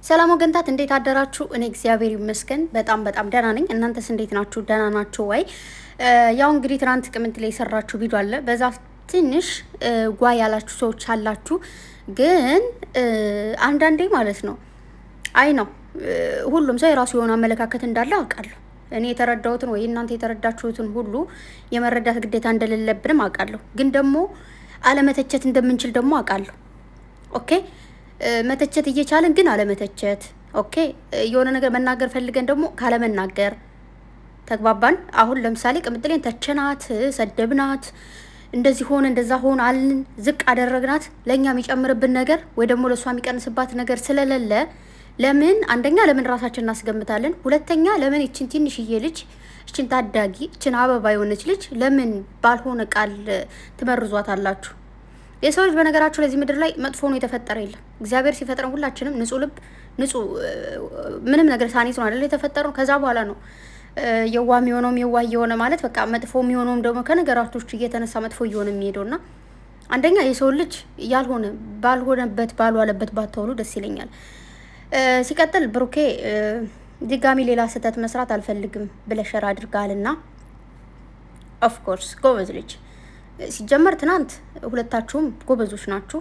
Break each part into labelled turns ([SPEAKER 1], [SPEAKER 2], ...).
[SPEAKER 1] ሰላም ወገንታት እንዴት አደራችሁ? እኔ እግዚአብሔር ይመስገን በጣም ደህና ነኝ። እናንተስ እንዴት ናችሁ? ደህና ናችሁ ወይ? ያው እንግዲህ ትናንት ቅምንት ላይ የሰራችሁ ቪዲዮ አለ። በዛ ትንሽ ጓ ያላችሁ ሰዎች አላችሁ። ግን አንዳንዴ ማለት ነው ነው ሁሉም ሰው የራሱ የሆነ አመለካከት እንዳለ አውቃለሁ። እኔ የተረዳሁትን ወይ እናንተ የተረዳችሁትን ሁሉ የመረዳት ግዴታ እንደሌለብንም አውቃለሁ። ግን ደግሞ አለመተቸት እንደምንችል ደግሞ አውቃለሁ። ኦኬ መተቸት እየቻለን ግን አለመተቸት። ኦኬ የሆነ ነገር መናገር ፈልገን ደግሞ ካለመናገር ተግባባን። አሁን ለምሳሌ ቅምጥሌን ተቸናት፣ ሰደብናት፣ እንደዚህ ሆነ እንደዛ ሆነ አልን፣ ዝቅ አደረግናት። ለኛ የሚጨምርብን ነገር ወይ ደግሞ ለሷ የሚቀንስባት ነገር ስለሌለ ለምን አንደኛ ለምን ራሳችን እናስገምታለን? ሁለተኛ ለምን እቺን ትንሽዬ ልጅ እቺን ታዳጊ እቺን አበባ የሆነች ልጅ ለምን ባልሆነ ቃል ትመርዟታላችሁ? የሰው ልጅ በነገራችሁ ለዚህ ምድር ላይ መጥፎ ነው የተፈጠረ የለም። እግዚአብሔር ሲፈጥረን ሁላችንም ንጹህ ልብ ንጹህ ምንም ነገር ሳኒት ነው አይደል የተፈጠረው። ከዛ በኋላ ነው የዋ የሚሆነውም የዋ እየሆነ ማለት በቃ መጥፎ የሚሆነውም ደግሞ ከነገራቶች እየተነሳ መጥፎ እየሆነ የሚሄደውና አንደኛ የሰው ልጅ ያልሆነ ባልሆነበት ባልዋለበት ባታውሉ ደስ ይለኛል። ሲቀጥል ብሩኬ ድጋሚ ሌላ ስህተት መስራት አልፈልግም ብለሸር አድርጋልና ኦፍ ኮርስ ጎበዝ ልጅ ሲጀመር ትናንት ሁለታችሁም ጎበዞች ናችሁ።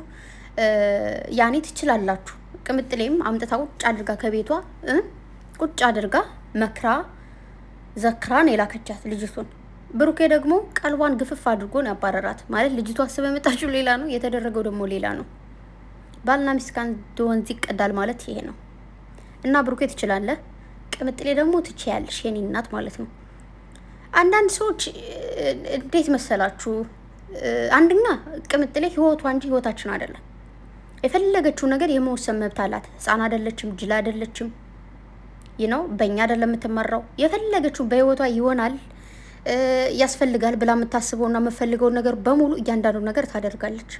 [SPEAKER 1] ያኔ ትችላላችሁ። ቅምጥሌም አምጥታ ቁጭ አድርጋ ከቤቷ ቁጭ አድርጋ መክራ ዘክራን የላከቻት ልጅቱን። ብሩኬ ደግሞ ቀልቧን ግፍፍ አድርጎ ነው ያባረራት። ማለት ልጅቷ አስበ የመጣችው ሌላ ነው፣ የተደረገው ደግሞ ሌላ ነው። ባልና ሚስት ከአንድ ወንዝ ይቀዳል ማለት ይሄ ነው። እና ብሩኬ ትችላለህ፣ ቅምጥሌ ደግሞ ትችያለሽ፣ የኔ እናት ማለት ነው። አንዳንድ ሰዎች እንዴት መሰላችሁ? አንደኛ ቅምጥሌ ህይወቷ እንጂ ህይወታችን አይደለም። የፈለገችው ነገር የመወሰን መብት አላት። ህፃን አይደለችም፣ ጅል አይደለችም። ነው በእኛ አይደለም የምትመራው። የፈለገችው በህይወቷ ይሆናል ያስፈልጋል ብላ የምታስበውና የምፈልገውን ነገር በሙሉ እያንዳንዱ ነገር ታደርጋለች።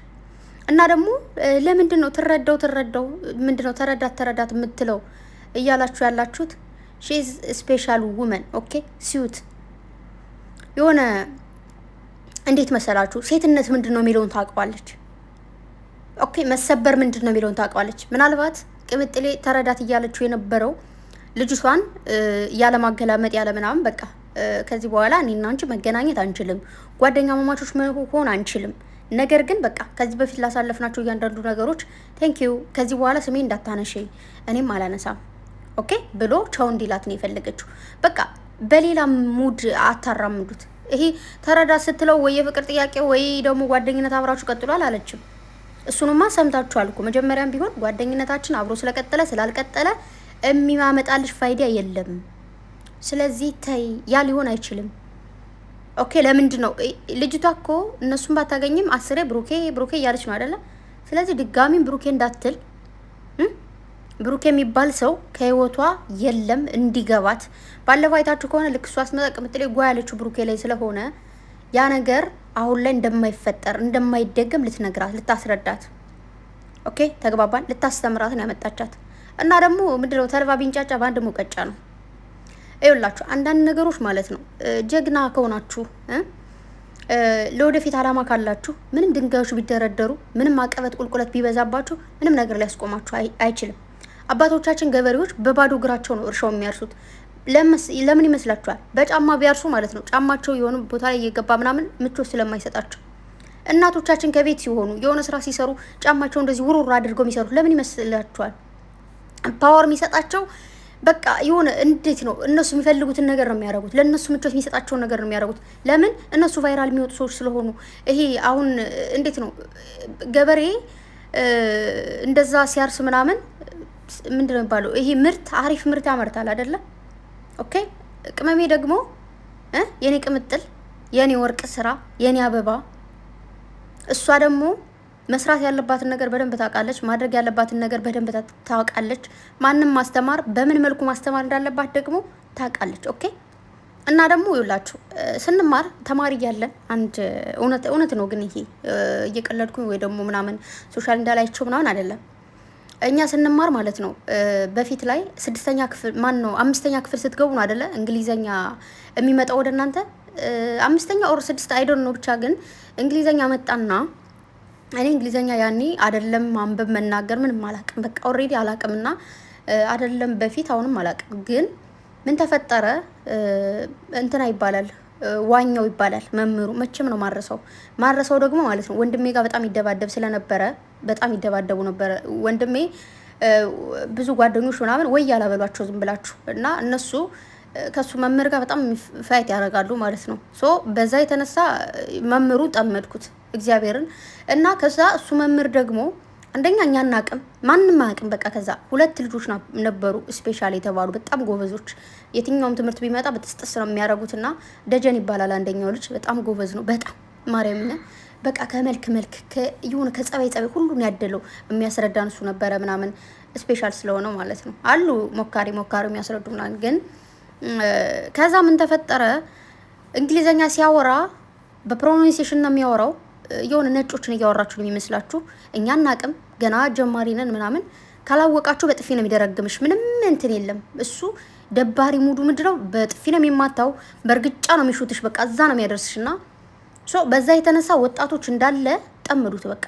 [SPEAKER 1] እና ደግሞ ለምንድን ነው ትረዳው ምንድን ነው ተረዳት የምትለው እያላችሁ ያላችሁት? ሺ ኢዝ ስፔሻል ውመን ኦኬ ሲዩት የሆነ እንዴት መሰላችሁ? ሴትነት ምንድን ነው የሚለውን ታውቀዋለች። ኦኬ መሰበር ምንድን ነው የሚለውን ታውቀዋለች። ምናልባት ቅምጥሌ ተረዳት እያለችው የነበረው ልጅቷን ያለ ማገላመጥ ያለ ምናምን በቃ ከዚህ በኋላ እኔና አንቺ መገናኘት አንችልም፣ ጓደኛ ማማቾች መሆን አንችልም። ነገር ግን በቃ ከዚህ በፊት ላሳለፍናቸው እያንዳንዱ ነገሮች ቴንኪዩ፣ ከዚህ በኋላ ስሜ እንዳታነሺ እኔም አላነሳም ኦኬ ብሎ ቻው እንዲላት ነው የፈለገችው። በቃ በሌላ ሙድ አታራምዱት። ይሄ ተረዳት ስትለው ወይ የፍቅር ጥያቄ ወይ ደግሞ ጓደኝነት አብራችሁ ቀጥሏል አለችም። እሱንማ ሰምታችኋል እኮ መጀመሪያም ቢሆን ጓደኝነታችን አብሮ ስለቀጠለ ስላልቀጠለ የሚያመጣልሽ ፋይዳ የለም። ስለዚህ ተይ፣ ያ ሊሆን አይችልም። ኦኬ ለምንድን ነው ልጅቷ እኮ እነሱን ባታገኝም አስሬ ብሩኬ እያለች ነው አይደለ? ስለዚህ ድጋሚም ብሩኬ እንዳትል ብሩኬ የሚባል ሰው ከህይወቷ የለም እንዲገባት። ባለፈው አይታችሁ ከሆነ ልክ እሷ አስመጣ ቅምጥሌ ጓ ያለችው ብሩኬ ላይ ስለሆነ ያ ነገር አሁን ላይ እንደማይፈጠር እንደማይደገም ልትነግራት ልታስረዳት፣ ኦኬ ተግባባን፣ ልታስተምራት ነው ያመጣቻት። እና ደግሞ ምንድነው ተልባ ቢንጫጫ በአንድ ሙቀጫ ነው። ይኸውላችሁ አንዳንድ ነገሮች ማለት ነው ጀግና ከሆናችሁ ለወደፊት አላማ ካላችሁ ምንም ድንጋዮች ቢደረደሩ ምንም አቀበት ቁልቁለት ቢበዛባችሁ ምንም ነገር ሊያስቆማችሁ አይችልም። አባቶቻችን ገበሬዎች በባዶ እግራቸው ነው እርሻው የሚያርሱት። ለምን ይመስላችኋል? በጫማ ቢያርሱ ማለት ነው ጫማቸው የሆነ ቦታ ላይ እየገባ ምናምን ምቾት ስለማይሰጣቸው። እናቶቻችን ከቤት ሲሆኑ የሆነ ስራ ሲሰሩ ጫማቸው እንደዚህ ውሩር አድርገው የሚሰሩት ለምን ይመስላችኋል? ፓወር የሚሰጣቸው በቃ የሆነ እንዴት ነው እነሱ የሚፈልጉትን ነገር ነው የሚያደርጉት። ለእነሱ ምቾት የሚሰጣቸውን ነገር ነው የሚያደርጉት። ለምን? እነሱ ቫይራል የሚወጡ ሰዎች ስለሆኑ። ይሄ አሁን እንዴት ነው ገበሬ እንደዛ ሲያርስ ምናምን ምንድን ነው የሚባለው? ይሄ ምርት አሪፍ ምርት ያመርታል አይደለ? ኦኬ ቅመሜ ደግሞ የኔ ቅምጥል የኔ ወርቅ ስራ የኔ አበባ እሷ ደግሞ መስራት ያለባትን ነገር በደንብ ታውቃለች። ማድረግ ያለባትን ነገር በደንብ ታውቃለች። ማንም ማስተማር በምን መልኩ ማስተማር እንዳለባት ደግሞ ታውቃለች። ኦኬ እና ደግሞ ይውላችሁ ስንማር ተማሪ እያለን አንድ እውነት ነው፣ ግን ይሄ እየቀለድኩኝ ወይ ደግሞ ምናምን ሶሻል እንዳላይቸው ምናምን አይደለም። እኛ ስንማር ማለት ነው በፊት ላይ 6ኛ ክፍል ነው 5ኛ ክፍል ስትገቡ ነው አይደለ እንግሊዘኛ የሚመጣው ወደ እናንተ 5ኛ ኦር 6 አይዶን ነው ብቻ ግን እንግሊዘኛ መጣና እኔ እንግሊዘኛ ያኔ አይደለም ማንበብ መናገር ምንም አላቅም። በቃ ኦሬዲ አላቅምና አይደለም በፊት አሁንም አላውቅም። ግን ምን ተፈጠረ እንትና ይባላል ዋኛው ይባላል መምሩ መቼም ነው ማረሰው ደግሞ ማለት ነው። ወንድሜ ጋር በጣም ይደባደብ ስለነበረ በጣም ይደባደቡ ነበረ። ወንድሜ ብዙ ጓደኞች ምናምን ወይ ያላበሏቸው ዝም ብላችሁ እና እነሱ ከሱ መምህር ጋር በጣም ፋይት ያደርጋሉ ማለት ነው። ሶ በዛ የተነሳ መምህሩ ጠመድኩት እግዚአብሔርን እና ከዛ እሱ መምህር ደግሞ አንደኛ እኛ እናቅም ማንንም አያቅም። በቃ ከዛ ሁለት ልጆች ነበሩ ስፔሻል የተባሉ በጣም ጎበዞች። የትኛውም ትምህርት ቢመጣ በተስጠስ ነው የሚያደርጉትና ደጀን ይባላል አንደኛው ልጅ በጣም ጎበዝ ነው። በጣም ማርያምን በቃ ከመልክ ይሁን ከጸባይ ሁሉን ያደለው የሚያስረዳን እሱ ነበረ ምናምን ስፔሻል ስለሆነ ማለት ነው። አሉ ሞካሪ የሚያስረዱ ምናምን ግን ከዛ ምን ተፈጠረ እንግሊዘኛ ሲያወራ በፕሮናንሲዬሽን ነው የሚያወራው። የሆነ ነጮችን እያወራችሁ ነው የሚመስላችሁ። እኛ እናቅም ገና ጀማሪ ነን ምናምን። ካላወቃችሁ በጥፊ ነው የሚደረግምሽ። ምንም እንትን የለም። እሱ ደባሪ ሙዱ ምንድነው በጥፊ ነው የሚማታው፣ በእርግጫ ነው የሚሹትሽ። በቃ እዛ ነው የሚያደርስሽና በዛ የተነሳ ወጣቶች እንዳለ ጠምዱት። በቃ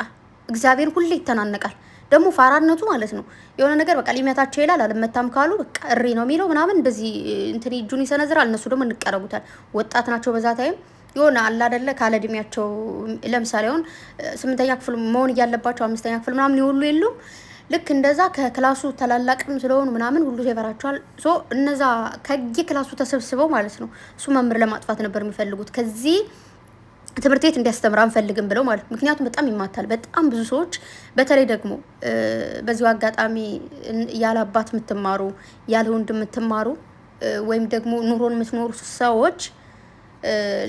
[SPEAKER 1] እግዚአብሔር ሁሌ ይተናነቃል። ደግሞ ፋራነቱ ማለት ነው የሆነ ነገር በቃ ሊመታቸው ይላል። አልመታም ካሉ በቃ እሪ ነው የሚለው ምናምን እንደዚህ እንትን እጁን ይሰነዝራል። እነሱ ደግሞ እንቀረቡታል። ወጣት ናቸው በዛ ታይም የሆነ አላ አይደለ ካለ እድሜያቸው ለምሳሌ አሁን 8ኛ ክፍል መሆን እያለባቸው 5ኛ ክፍል ምናምን ይወሉ የሉ ልክ እንደዛ ከክላሱ ተላላቅም ስለሆኑ ምናምን ሁሉ ይፈራቸዋል። ሶ እነዛ ከየክላሱ ተሰብስበው ማለት ነው እሱ መምህር ለማጥፋት ነበር የሚፈልጉት። ከዚህ ትምህርት ቤት እንዲያስተምር አንፈልግም ብለው ማለት ምክንያቱም በጣም ይማታል። በጣም ብዙ ሰዎች በተለይ ደግሞ በዚሁ አጋጣሚ ያለ አባት የምትማሩ ያለ ወንድ የምትማሩ ወይም ደግሞ ኑሮን የምትኖሩ ሰዎች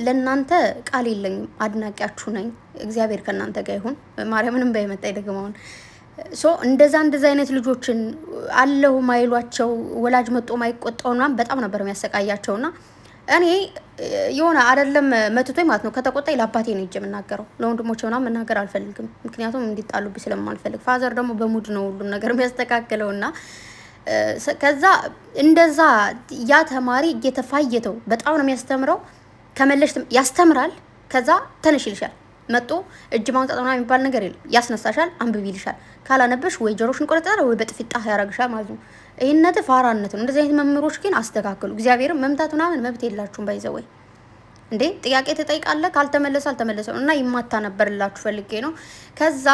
[SPEAKER 1] ለእናንተ ቃል የለኝም። አድናቂያችሁ ነኝ። እግዚአብሔር ከእናንተ ጋር ይሁን። ማርያምንም በየመጣ ይደግመውን። እንደዛ አይነት ልጆችን አለው ማይሏቸው ወላጅ መጦ ማይቆጣው ምናምን በጣም ነበር የሚያሰቃያቸውና እኔ የሆነ አይደለም መትቶኝ ማለት ነው ከተቆጣኝ ለአባቴ ነው እጄ የምናገረው። ለወንድሞቼ ምናምን መናገር አልፈልግም፣ ምክንያቱም እንዲጣሉብኝ ስለማልፈልግ። ፋዘር ደግሞ በሙድ ነው ሁሉም ነገር የሚያስተካክለውና ከዛ እንደዛ ያ ተማሪ እየተፋየተው በጣም ነው የሚያስተምረው። ከመለሽ ያስተምራል። ከዛ ተነሽ ይልሻል። መጦ እጅ ማውጣት ምናምን የሚባል ነገር የለም። ያስነሳሻል፣ አንብቢ ይልሻል። ካላነበሽ ወይ ጆሮሽን ቆርጠራ ወይ በጥፊጣ ያረግሻል ማለት ነው። ይሄነት ፋራነት ነው። እንደዚህ አይነት መምህሮች ግን አስተካክሉ። እግዚአብሔርም መምታት ምናምን መብት የላችሁም። ባይዘወይ እንዴ ጥያቄ ተጠይቃለህ ካልተመለሰ አልተመለሰም እና ይማታ ነበርላችሁ ፈልጌ ነው። ከዛ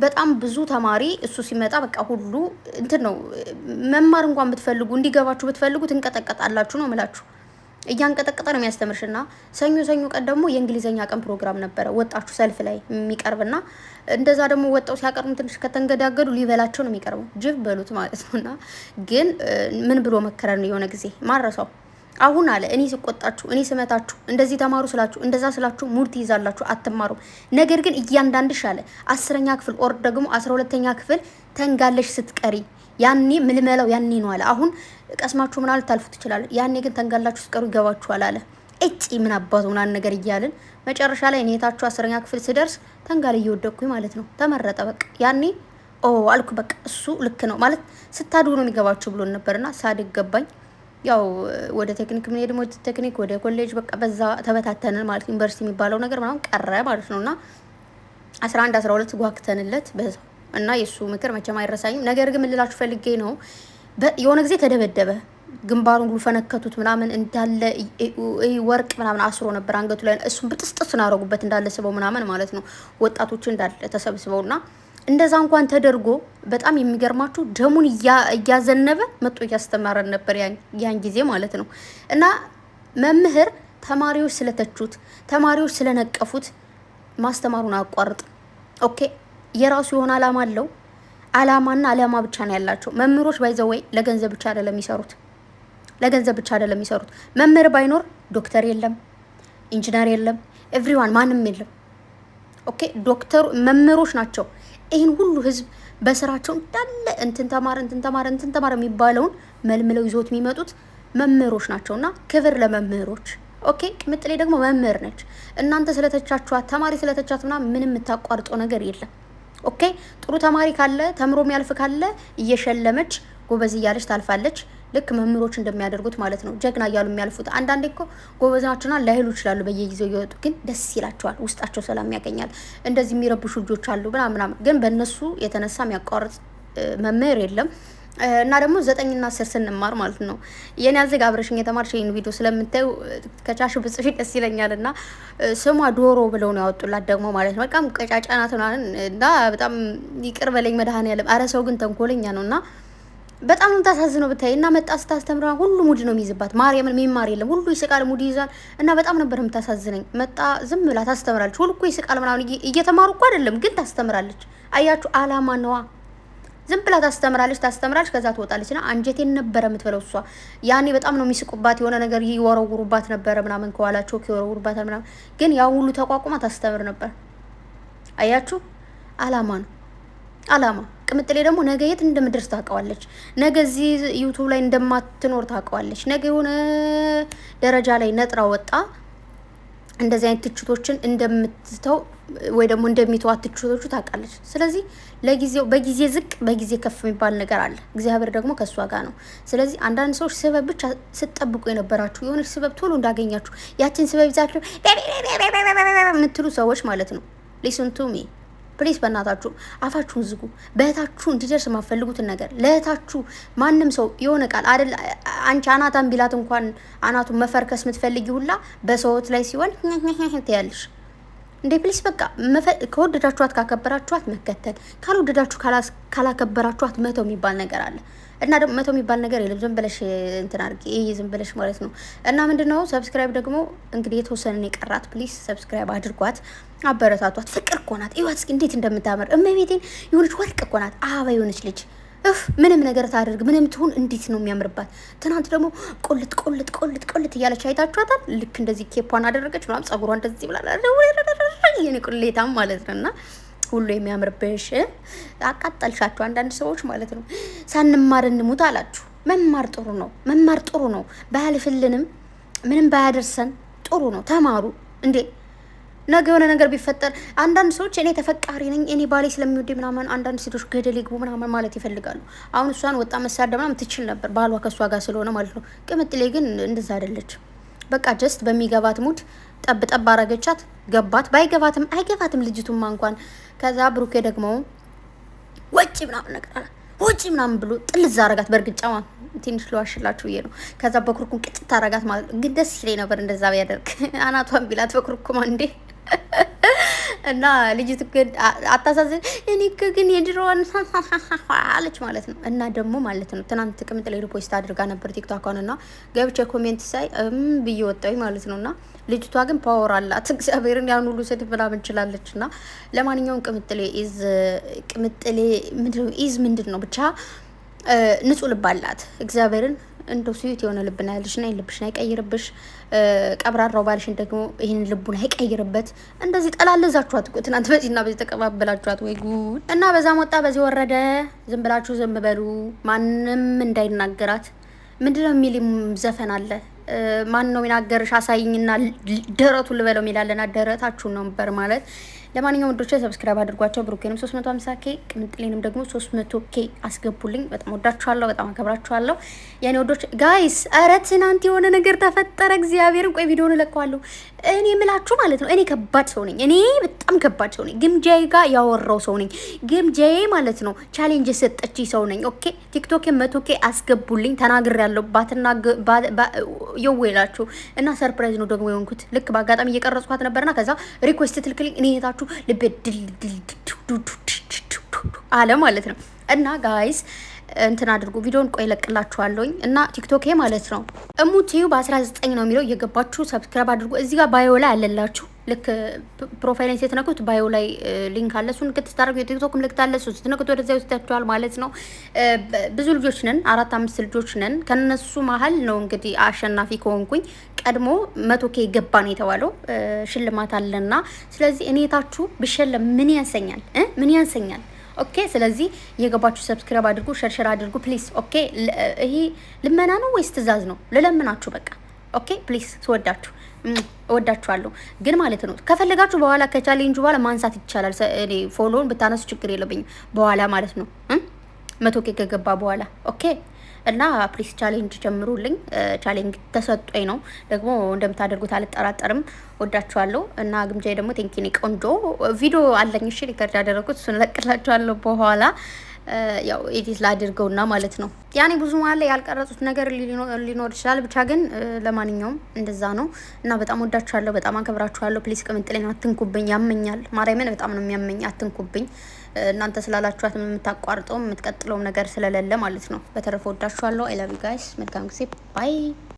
[SPEAKER 1] በጣም ብዙ ተማሪ እሱ ሲመጣ በቃ ሁሉ እንትን ነው። መማር እንኳን ብትፈልጉ እንዲገባችሁ ብትፈልጉ ትንቀጠቀጣላችሁ ነው የምላችሁ። እያንቀጠቀጠ ነው የሚያስተምርሽና ሰኞ ቀን ደግሞ የእንግሊዘኛ ቀን ፕሮግራም ነበረ ወጣችሁ ሰልፍ ላይ የሚቀርብና እንደዛ ደግሞ ወጣው ሲያቀርቡ ትንሽ ከተንገዳገዱ ሊበላቸው ነው የሚቀርበው። ጅብ በሉት ማለት ነውና ግን ምን ብሎ መከረን የሆነ ጊዜ ማረሳው አሁን አለ እኔ ስቆጣችሁ እኔ ስመታችሁ እንደዚህ ተማሩ ስላችሁ እንደዛ ስላችሁ ሙድ ትይዛላችሁ አትማሩ። ነገር ግን እያንዳንድሽ አለ 10ኛ ክፍል ኦር ደግሞ 12ኛ ክፍል ተንጋለሽ ስትቀሪ ያኔ ምልመላው ያኔ ነው አለ። አሁን ቀስማችሁ ምናል ታልፉት ይችላል። ያኔ ግን ተንጋላችሁ ስትቀሩ ይገባችኋል አለ። እጪ ምን አባቱ ምናን ነገር እያልን መጨረሻ ላይ እኔታችሁ 10ኛ ክፍል ስደርስ ተንጋል እየወደኩኝ ማለት ነው። ተመረጠ በቃ ያኔ አልኩ በቃ እሱ ልክ ነው ማለት ስታድጉ ነው የሚገባችሁ ብሎን ነበርና ሳድግ ገባኝ። ያው ወደ ቴክኒክ ምን ሄድሞ ቴክኒክ ወደ ኮሌጅ በቃ በዛ ተበታተንን ማለት ዩኒቨርሲቲ የሚባለው ነገር ምናምን ቀረ ማለት ነውና 11 12 ጓክተንለት በዛ እና የሱ ምክር መቼም አይረሳኝም። ነገር ግን ምን ልላችሁ ፈልጌ ነው የሆነ ጊዜ ተደበደበ። ግንባሩን ሁሉ ፈነከቱት ምናምን እንዳለ ወርቅ ምናምን አስሮ ነበር አንገቱ ላይ። እሱን ብጥስጥስ ናረጉበት እንዳለ ስበው ምናምን ማለት ነው ወጣቶች እንዳለ ተሰብስበውና እንደዛ እንኳን ተደርጎ በጣም የሚገርማችሁ ደሙን እያዘነበ መጥቶ እያስተማረን ነበር ያን ጊዜ ማለት ነው። እና መምህር ተማሪዎች ስለተቹት ተማሪዎች ስለነቀፉት ማስተማሩን አቋርጥ። ኦኬ የራሱ የሆነ አላማ አለው። አላማና አላማ ብቻ ነው ያላቸው መምህሮች። ባይዘወይ ለገንዘብ ብቻ አይደለም የሚሰሩት። መምህር ባይኖር ዶክተር የለም፣ ኢንጂነር የለም፣ ኤቭሪዋን ማንም የለም። ኦኬ ዶክተር መምህሮች ናቸው ይሄን ሁሉ ህዝብ በስራቸው እንዳለ እንትን ተማረ የሚባለውን መልምለው ይዞት የሚመጡት መምህሮች ናቸውና ክብር ለመምህሮች። ኦኬ ቅምጥሌ ደግሞ መምህር ነች። እናንተ ስለተቻችኋት ተማሪ ስለተቻት ምንም የምታቋርጠው ነገር የለም። ኦኬ ጥሩ ተማሪ ካለ ተምሮ የሚያልፍ ካለ እየሸለመች ጎበዝ እያለች ታልፋለች። ልክ መምህሮች እንደሚያደርጉት ማለት ነው። ጀግና እያሉ የሚያልፉት አንዳንዴ እኮ ጎበዝ ናቸውና ላይሉ ይችላሉ በየጊዜው እየወጡ ግን ደስ ይላቸዋል። ውስጣቸው ሰላም ያገኛል። እንደዚህ የሚረብሹ ልጆች አሉ ምናምን ግን በእነሱ የተነሳ የሚያቋርጥ መምህር የለም። እና ደግሞ 9 እና 10 ስንማር ማለት ነው የኔ አዘጋ አብረሽኝ የተማርሽ ይሄን ቪዲዮ ስለምታዩ ከቻሽ ብጽፊ ደስ ይለኛል። እና ስሟ ዶሮ ብለው ነው ያወጡላት ደግሞ ማለት ነው። በጣም ቀጫጫናት እና በጣም ይቅር በለኝ መድኃኒዓለም። አረ ሰው ግን ተንኮለኛ ነው እና በጣም ነው ታሳዝነው ብታይ። እና መጣ ስታስተምራ ሁሉ ሙድ ነው የሚይዝባት። ማርያምን የሚማር የለም ሁሉ ይስቃል፣ ሙድ ይይዛል። እና በጣም ነበር የምታሳዝነኝ። መጣ ዝም ብላ ታስተምራለች። ሁሉ እኮ ይስቃል ምናምን እየተማሩ እኮ አይደለም ግን ታስተምራለች። አያችሁ አላማ ነዋ። ዝም ብላ ታስተምራለች ከዛ ትወጣለች። እና አንጀቴን ነበረ የምትበለው እሷ። ያኔ በጣም ነው የሚስቁባት፣ የሆነ ነገር ይወረውሩባት ነበረ ምናምን ከኋላቸው ይወረውሩባታል ምናምን፣ ግን ያው ሁሉ ተቋቁማ ታስተምር ነበር። አያችሁ አላማ ነው አላማ። ቅምጥሌ ደግሞ ነገ የት እንደምደርስ ታውቀዋለች። ነገ እዚህ ዩቱብ ላይ እንደማትኖር ታውቀዋለች። ነገ የሆነ ደረጃ ላይ ነጥራ ወጣ እንደዚህ አይነት ትችቶችን እንደምትተው ወይ ደግሞ እንደሚተዋት ትችቶቹ ታውቃለች። ስለዚህ ለጊዜው በጊዜ ዝቅ በጊዜ ከፍ የሚባል ነገር አለ። እግዚአብሔር ደግሞ ከሷ ጋር ነው። ስለዚህ አንዳንድ ሰዎች ስበብ ብቻ ስትጠብቁ የነበራችሁ የሆነች ስበብ ቶሎ እንዳገኛችሁ ያችን ስበብ ይዛችሁ የምትሉ ሰዎች ማለት ነው ሊስን ቱ ሚ ፕሊስ፣ በእናታችሁ አፋችሁን ዝጉ። በእህታችሁ እንዲደርስ የማፈልጉትን ነገር ለእህታችሁ ማንም ሰው የሆነ ቃል አይደል አንቺ አናታን ቢላት እንኳን አናቱን መፈርከስ የምትፈልጊ ሁላ በሰውት ላይ ሲሆን ትያለሽ እንዴ? ፕሊስ በቃ ከወደዳችኋት ካከበራችኋት መከተል፣ ካልወደዳችሁ ካላከበራችኋት መተው የሚባል ነገር አለ። እና ደግሞ መተው የሚባል ነገር የለም። ዝም ብለሽ እንትን አድርጊ ዝም ብለሽ ማለት ነው። እና ምንድነው ሰብስክራይብ ደግሞ እንግዲህ የተወሰነ የቀራት ፕሊስ ሰብስክራይብ አድርጓት፣ አበረታቷት። ፍቅር እኮ ናት። ይዋት እስኪ እንዴት እንደምታምር እመቤቴን። የሆነች ወርቅ እኮ ናት፣ አበባ የሆነች ልጅ ምንም ነገር ታደርግ ምንም ትሁን እንዴት ነው የሚያምርባት። ትናንት ደግሞ ቆልት እያለች አይታችኋታል። ልክ እንደዚህ ኬፓን አደረገች ምናምን ጸጉሯ እንደዚህ ብላ የኔ ቁሌታም ማለት ነው። እና ሁሉ የሚያምርብሽ አቃጠልሻችሁ አንዳንድ ሰዎች ማለት ነው። ሳንማር እንሙት አላችሁ። መማር ጥሩ ነው። ባያልፍልንም ምንም ባያደርሰን ጥሩ ነው። ተማሩ እንዴ ነገ የሆነ ነገር ቢፈጠር አንዳንድ ሰዎች እኔ ተፈቃሪ ነኝ እኔ ባሌ ስለሚወድ ምናምን፣ አንዳንድ ሴቶች ገደል ይግቡ ምናምን ማለት ይፈልጋሉ። አሁን እሷን ወጣ መሳደብ ምናምን ትችል ነበር ባሏ ከእሷ ጋር ስለሆነ ማለት ነው። ቅምጥሌ ግን እንደዛ አይደለች። በቃ ጀስት በሚገባት ሙድ ጠብ አረገቻት፣ ገባት። አይገባትም ልጅቱማ እንኳን። ከዛ ብሩኬ ደግሞ ወጪ ምናምን ነገር አለ ወጪ ምናምን ብሎ ጥልዝ አረጋት በእርግጫዋ። ትንሽ ልዋሽላችሁ ብዬ ነው። ከዛ በኩርኩም ቅጥት አረጋት ማለት ነው። ግን ደስ ይለኝ ነበር እንደዛ ቢያደርግ አናቷን ቢላት በኩርኩም አንዴ እና ልጅቱ ግን አታሳዝን። እኔ ግን የድሮዋን አለች ማለት ነው። እና ደግሞ ማለት ነው ትናንት ቅምጥሌ ሪፖስት አድርጋ ነበር ቲክቶክ እና ገብቼ ኮሜንት ሳይ ብዬ ወጣኝ ማለት ነው። እና ልጅቷ ግን ፓወር አላት እግዚአብሔርን ያን ሁሉ ስድብ ብላ ምንችላለች። እና ለማንኛውም ቅምጥሌ ምንድን ነው ብቻ ንጹህ ልብ አላት እግዚአብሔርን እንደው ስዊት የሆነ ልብ ነው ያለሽ። እና ልብሽን አይቀይርብሽ። ቀብራራው ባልሽን ደግሞ ይሄን ልቡን አይቀይርበት። እንደዚህ ጠላለዛችኋት እኮ ትናንት በዚህና በዚህ ተቀባበላችኋት ወይ ጉድ! እና በዛም ወጣ በዚህ ወረደ። ዝም ብላችሁ ዝም በሉ፣ ማንም እንዳይናገራት። ምንድነው የሚል ዘፈን አለ። ማን ነው የሚናገርሽ አሳይኝና ደረቱን ልበለው የሚላለና ደረታችሁን ነው ነበር ማለት። ለማንኛውም ወዶቼ ሰብስክራይብ አድርጓቸው። ብሩኬንም 350k ቅምጥሌንም ደግሞ 300k አስገቡልኝ። በጣም ወዳችኋለሁ፣ በጣም አከብራችኋለሁ የኔ ወዶች ጋይስ። ኧረ ትናንት የሆነ ነገር ተፈጠረ። እግዚአብሔርን ቆይ ቪዲዮውን እለቀዋለሁ። እኔ ምላችሁ ማለት ነው እኔ ከባድ ሰው ነኝ። እኔ በጣም ከባድ ሰው ነኝ። ግምጃዬ ጋር ያወራው ሰው ነኝ። ግምጃዬ ማለት ነው ቻሌንጅ የሰጠች ሰው ነኝ። ኦኬ ቲክቶክ 100k አስገቡልኝ ተናግሬያለሁ። ባትና የወይላችሁ እና ሰርፕራይዝ ነው ደግሞ የሆንኩት። ልክ በአጋጣሚ እየቀረጽኳት ነበርና ከዛ ሪኩዌስት ትልክልኝ እኔ የታችሁ ልቤ አለ ማለት ነው። እና ጋይስ እንትን አድርጉ ቪዲዮን ቆይ ለቅላችኋለሁኝ። እና ቲክቶክ ማለት ነው እሙቲዩ በ19 ነው የሚለው እየገባችሁ ሰብስክራይብ አድርጉ። እዚህ ጋር ባዮ ላይ አለላችሁ። ልክ ፕሮፋይልን ስትነኩት ባዮ ላይ ሊንክ አለ። እሱን ክትታረጉ የቲክቶክ ምልክት አለ። እሱ ስትነኩት ወደዚያ ይወስዳችኋል ማለት ነው። ብዙ ልጆች ነን፣ 4-5 ልጆች ነን። ከነሱ መሀል ነው እንግዲህ አሸናፊ ከሆንኩኝ ቀድሞ 100k ገባ ነው የተባለው። ሽልማት አለና ስለዚህ እኔታችሁ ብሸለም ምን ያንሰኛል? ምን ያንሰኛል? ኦኬ ስለዚህ የገባችሁ ሰብስክራይብ አድርጉ፣ ሸርሸር አድርጉ ፕሊዝ። ኦኬ ይሄ ልመና ነው ወይስ ትእዛዝ ነው? ልለምናችሁ በቃ ኦኬ ፕሊዝ። ስወዳችሁ እወዳችኋለሁ። ግን ማለት ነው ከፈለጋችሁ በኋላ ከቻሌንጁ በኋላ ማንሳት ይቻላል። እኔ ፎሎውን ብታነሱ ችግር የለብኝም በኋላ ማለት ነው 100k ከገባ በኋላ ኦኬ። እና ፕሊስ ቻሌንጅ ጀምሩልኝ። ቻሌንጅ ተሰጥቶኝ ነው ደግሞ እንደምታደርጉት አልጠራጠርም። ወዳችኋለሁ። እና ግምጃዬ ደግሞ ቴንኪኒ ቆንጆ ቪዲዮ አለኝ። እሺ ሪከርድ ያደረኩት እሱን ለቅላችኋለሁ በኋላ ያው ኤዲት ላድርገውና ማለት ነው። ያኔ ብዙ ማለት ያልቀረጹት ነገር ሊኖር ይችላል። ብቻ ግን ለማንኛውም እንደዛ ነው እና በጣም ወዳችኋለሁ፣ በጣም አከብራችኋለሁ። ፕሊስ ቅምጥሌን አትንኩብኝ፣ ያመኛል። ማርያምን በጣም ነው የሚያመኝ። አትንኩብኝ። እናንተ ስላላችኋት የምታቋርጠውም የምትቀጥለውም ነገር ስለሌለ ማለት ነው። በተረፈ ወዳችኋለሁ። አይ ላቭ ዩ ጋይስ። መልካም ጊዜ። ባይ